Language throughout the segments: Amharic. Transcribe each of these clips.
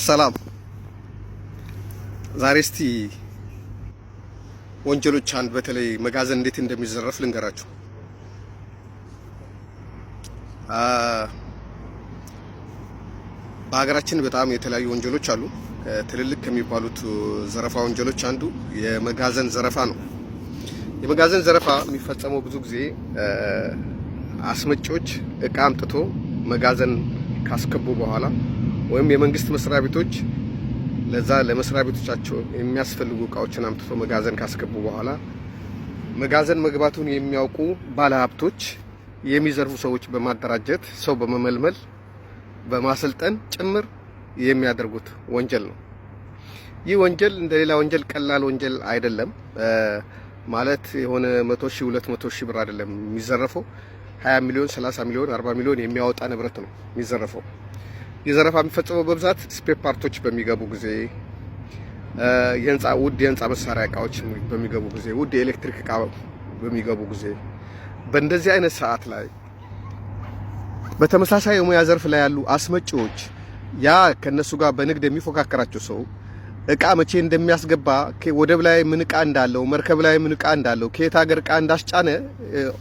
ሰላም። ዛሬ እስቲ ወንጀሎች አንድ በተለይ መጋዘን እንዴት እንደሚዘረፍ ልንገራችሁ። በሀገራችን በጣም የተለያዩ ወንጀሎች አሉ። ትልልቅ ከሚባሉት ዘረፋ ወንጀሎች አንዱ የመጋዘን ዘረፋ ነው። የመጋዘን ዘረፋ የሚፈጸመው ብዙ ጊዜ አስመጪዎች እቃ አምጥቶ መጋዘን ካስገቡ በኋላ ወይም የመንግስት መስሪያ ቤቶች ለዛ ለመስሪያ ቤቶቻቸው የሚያስፈልጉ እቃዎችን አምጥቶ መጋዘን ካስገቡ በኋላ መጋዘን መግባቱን የሚያውቁ ባለሀብቶች የሚዘርፉ ሰዎች በማደራጀት ሰው በመመልመል በማሰልጠን ጭምር የሚያደርጉት ወንጀል ነው። ይህ ወንጀል እንደሌላ ወንጀል ቀላል ወንጀል አይደለም። ማለት የሆነ 100 ሺህ 200 ሺህ ብር አይደለም የሚዘረፈው። 20 ሚሊዮን 30 ሚሊዮን 40 ሚሊዮን የሚያወጣ ንብረት ነው የሚዘረፈው። የዘረፋ የሚፈጸመው በብዛት ስፔር ፓርቶች በሚገቡ ጊዜ፣ ውድ የህንጻ መሳሪያ እቃዎች በሚገቡ ጊዜ፣ ውድ የኤሌክትሪክ እቃ በሚገቡ ጊዜ፣ በእንደዚህ አይነት ሰዓት ላይ በተመሳሳይ የሙያ ዘርፍ ላይ ያሉ አስመጪዎች ያ ከነሱ ጋር በንግድ የሚፎካከራቸው ሰው እቃ መቼ እንደሚያስገባ፣ ወደብ ላይ ምን እቃ እንዳለው፣ መርከብ ላይ ምን እቃ እንዳለው፣ ከየት ሀገር እቃ እንዳስጫነ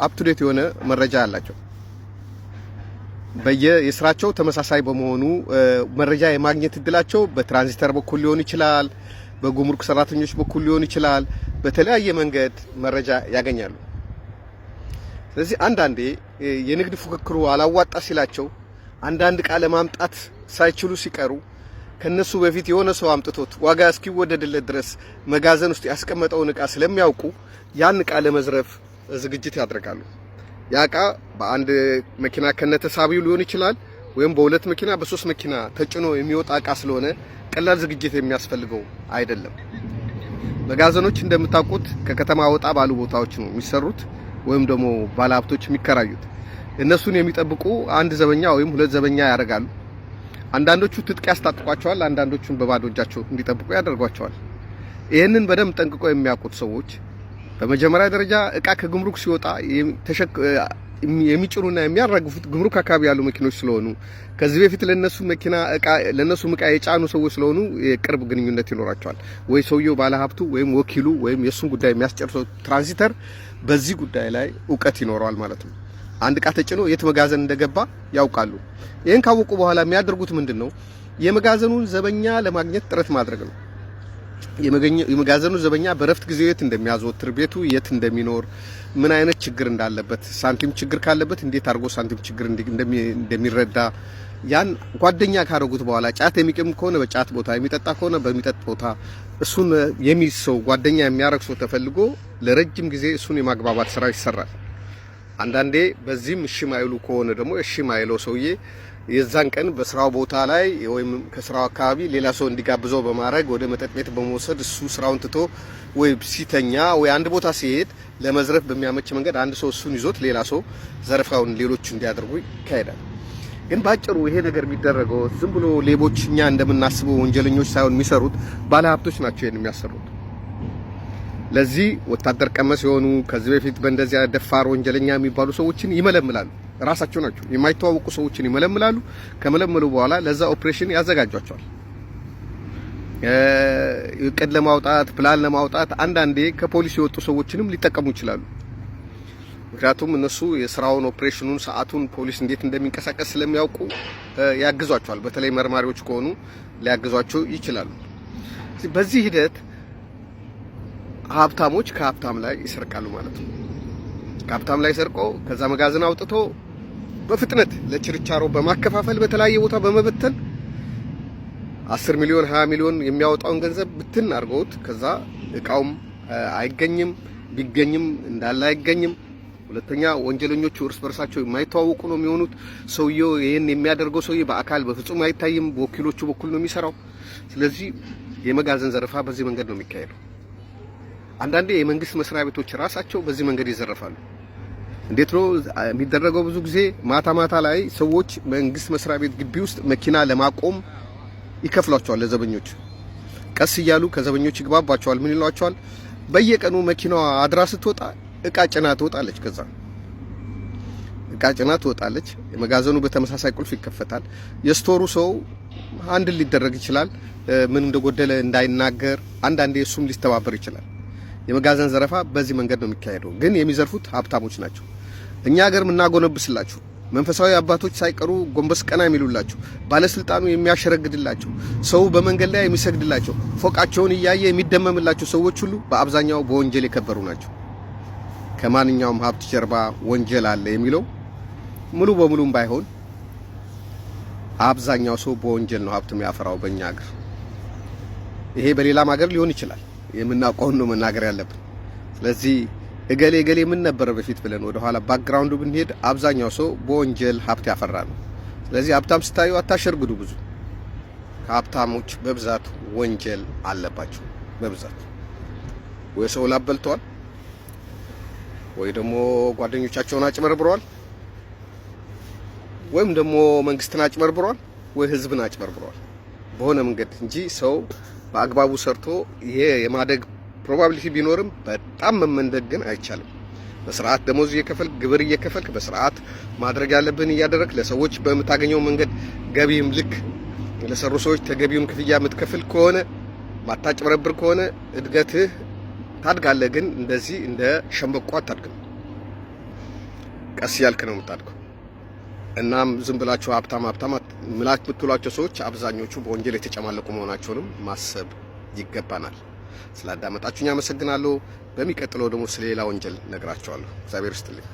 አፕቱዴት የሆነ መረጃ አላቸው። የስራቸው ተመሳሳይ በመሆኑ መረጃ የማግኘት እድላቸው በትራንዚተር በኩል ሊሆን ይችላል፣ በጉምሩክ ሰራተኞች በኩል ሊሆን ይችላል። በተለያየ መንገድ መረጃ ያገኛሉ። ስለዚህ አንዳንዴ የንግድ ፉክክሩ አላዋጣ ሲላቸው አንዳንድ እቃ ለማምጣት ሳይችሉ ሲቀሩ ከነሱ በፊት የሆነ ሰው አምጥቶት ዋጋ እስኪወደድለት ድረስ መጋዘን ውስጥ ያስቀመጠውን እቃ ስለሚያውቁ ያን እቃ ለመዝረፍ ዝግጅት ያደርጋሉ። ያ እቃ በአንድ መኪና ከነተሳቢው ሊሆን ይችላል፣ ወይም በሁለት መኪና በሶስት መኪና ተጭኖ የሚወጣ እቃ ስለሆነ ቀላል ዝግጅት የሚያስፈልገው አይደለም። መጋዘኖች እንደምታውቁት ከከተማ ወጣ ባሉ ቦታዎች ነው የሚሰሩት፣ ወይም ደግሞ ባለሀብቶች የሚከራዩት። እነሱን የሚጠብቁ አንድ ዘበኛ ወይም ሁለት ዘበኛ ያደርጋሉ። አንዳንዶቹ ትጥቅ ያስታጥቋቸዋል፣ አንዳንዶቹን በባዶ እጃቸው እንዲጠብቁ ያደርጓቸዋል። ይህንን በደንብ ጠንቅቀው የሚያውቁት ሰዎች በመጀመሪያ ደረጃ እቃ ከጉምሩክ ሲወጣ የሚጭኑና የሚያራግፉት ጉምሩክ አካባቢ ያሉ መኪኖች ስለሆኑ ከዚህ በፊት ለነሱ እቃ የጫኑ ሰዎች ስለሆኑ የቅርብ ግንኙነት ይኖራቸዋል። ወይ ሰውየው ባለሀብቱ ወይም ወኪሉ ወይም የሱን ጉዳይ የሚያስጨርሰው ትራንዚተር በዚህ ጉዳይ ላይ እውቀት ይኖረዋል ማለት ነው። አንድ እቃ ተጭኖ የት መጋዘን እንደገባ ያውቃሉ። ይህን ካወቁ በኋላ የሚያደርጉት ምንድነው? የመጋዘኑን ዘበኛ ለማግኘት ጥረት ማድረግ ነው። የመጋዘኑ ዘበኛ በረፍት ጊዜው የት እንደሚያዘወትር፣ ቤቱ የት እንደሚኖር፣ ምን አይነት ችግር እንዳለበት፣ ሳንቲም ችግር ካለበት እንዴት አድርጎ ሳንቲም ችግር እንደሚረዳ ያን ጓደኛ ካደረጉት በኋላ ጫት የሚቅም ከሆነ በጫት ቦታ፣ የሚጠጣ ከሆነ በሚጠጥ ቦታ እሱን የሚሰው ጓደኛ የሚያረግ ሰው ተፈልጎ ለረጅም ጊዜ እሱን የማግባባት ስራ ይሰራል። አንዳንዴ በዚህም እሺ ማይሉ ከሆነ ደግሞ እሺ ማይለው ሰውዬ የዛን ቀን በስራው ቦታ ላይ ወይም ከስራው አካባቢ ሌላ ሰው እንዲጋብዘው በማድረግ ወደ መጠጥ ቤት በመውሰድ እሱ ስራውን ትቶ ወይ ሲተኛ ወይ አንድ ቦታ ሲሄድ ለመዝረፍ በሚያመች መንገድ አንድ ሰው እሱን ይዞት ሌላ ሰው ዘረፋውን ሌሎች እንዲያደርጉ ይካሄዳል። ግን ባጭሩ ይሄ ነገር የሚደረገው ዝም ብሎ ሌቦች እኛ እንደምናስበው ወንጀለኞች ሳይሆን የሚሰሩት ባለሀብቶች ናቸው ይሄን የሚያሰሩት። ለዚህ ወታደር ቀመስ የሆኑ ከዚህ በፊት በእንደዚያ ደፋር ወንጀለኛ የሚባሉ ሰዎችን ይመለምላሉ። ራሳቸው ናቸው የማይተዋወቁ ሰዎችን ይመለምላሉ። ከመለመሉ በኋላ ለዛ ኦፕሬሽን ያዘጋጇቸዋል። እቅድ ለማውጣት ፕላን ለማውጣት አንዳንዴ ከፖሊስ የወጡ ሰዎችንም ሊጠቀሙ ይችላሉ። ምክንያቱም እነሱ የስራውን ኦፕሬሽኑን ሰዓቱን ፖሊስ እንዴት እንደሚንቀሳቀስ ስለሚያውቁ ያግዟቸዋል። በተለይ መርማሪዎች ከሆኑ ሊያግዟቸው ይችላሉ። በዚህ ሂደት ሀብታሞች ከሀብታም ላይ ይሰርቃሉ ማለት ነው። ከሀብታም ላይ ሰርቆ ከዛ መጋዘን አውጥቶ በፍጥነት ለችርቻሮ በማከፋፈል በተለያየ ቦታ በመበተን 10 ሚሊዮን 20 ሚሊዮን የሚያወጣውን ገንዘብ ብትን አድርገውት ከዛ እቃውም አይገኝም፣ ቢገኝም እንዳለ አይገኝም። ሁለተኛ ወንጀለኞቹ እርስ በርሳቸው የማይተዋወቁ ነው የሚሆኑት። ሰውየው ይሄን የሚያደርገው ሰውዬ በአካል በፍጹም አይታይም፣ በወኪሎቹ በኩል ነው የሚሰራው። ስለዚህ የመጋዘን ዘረፋ በዚህ መንገድ ነው የሚካሄደው። አንዳንዴ የመንግስት መስሪያ ቤቶች ራሳቸው በዚህ መንገድ ይዘረፋሉ። እንዴት ነው የሚደረገው? ብዙ ጊዜ ማታ ማታ ላይ ሰዎች መንግስት መስሪያ ቤት ግቢ ውስጥ መኪና ለማቆም ይከፍሏቸዋል ለዘበኞች። ቀስ እያሉ ከዘበኞች ይግባባቸዋል። ምን ይሏቸዋል? በየቀኑ መኪናዋ አድራ ስትወጣ እቃ ጭና ትወጣለች። ከዛ እቃ ጭና ትወጣለች። የመጋዘኑ በተመሳሳይ ቁልፍ ይከፈታል። የስቶሩ ሰው አንድ ሊደረግ ይችላል፣ ምን እንደጎደለ እንዳይናገር፣ አንዳንዴ እሱም ሊስተባበር ይችላል። የመጋዘን ዘረፋ በዚህ መንገድ ነው የሚካሄደው። ግን የሚዘርፉት ሀብታሞች ናቸው። እኛ ሀገር ምናጎነብስላችሁ መንፈሳዊ አባቶች ሳይቀሩ ጎንበስ ቀና የሚሉላችሁ፣ ባለስልጣኑ የሚያሸረግድላቸው፣ ሰው በመንገድ ላይ የሚሰግድላቸው፣ ፎቃቸውን እያየ የሚደመምላቸው ሰዎች ሁሉ በአብዛኛው በወንጀል የከበሩ ናቸው። ከማንኛውም ሀብት ጀርባ ወንጀል አለ የሚለው ሙሉ በሙሉም ባይሆን አብዛኛው ሰው በወንጀል ነው ሀብት የሚያፈራው በእኛ ሀገር። ይሄ በሌላም ሀገር ሊሆን ይችላል። የምናውቀውን ነው መናገር ያለብን። ስለዚህ እገሌ ምን ነበር በፊት ብለን ወደ ኋላ ባክግራውንዱ ብንሄድ አብዛኛው ሰው በወንጀል ሀብት ያፈራ ነው። ስለዚህ ሀብታም ስታዩ አታሸርግዱ። ብዙ ከሀብታሞች በብዛት ወንጀል አለባቸው። በብዛት ወይ ሰው ላበልተዋል፣ ወይ ደግሞ ጓደኞቻቸውን አጭበርብረዋል፣ ወይም ደግሞ መንግስትን አጭበርብረዋል፣ ወይ ህዝብን አጭበርብረዋል በሆነ መንገድ እንጂ ሰው በአግባቡ ሰርቶ ይሄ የማደግ ፕሮባቢሊቲ ቢኖርም በጣም መመንደግ ግን አይቻልም። በስርዓት ደሞዝ እየከፈልክ ግብር እየከፈልክ በስርዓት ማድረግ ያለብን እያደረክ ለሰዎች በምታገኘው መንገድ ገቢም ልክ ለሰሩ ሰዎች ተገቢውን ክፍያ የምትከፍል ከሆነ ማታጭበረብር ከሆነ እድገትህ ታድጋለህ። ግን እንደዚህ እንደ ሸምበቆ አታድግም። ቀስ ያልክ ነው የምታድገው። እናም ዝም ብላችሁ ሀብታም ምላት የምትሏቸው ሰዎች አብዛኞቹ በወንጀል የተጨማለቁ መሆናቸውንም ማሰብ ይገባናል። ስላዳመጣችሁኝ አመሰግናለሁ። በሚቀጥለው ደግሞ ስለሌላ ወንጀል ነግራችኋለሁ። እግዚአብሔር ይስጥልኝ።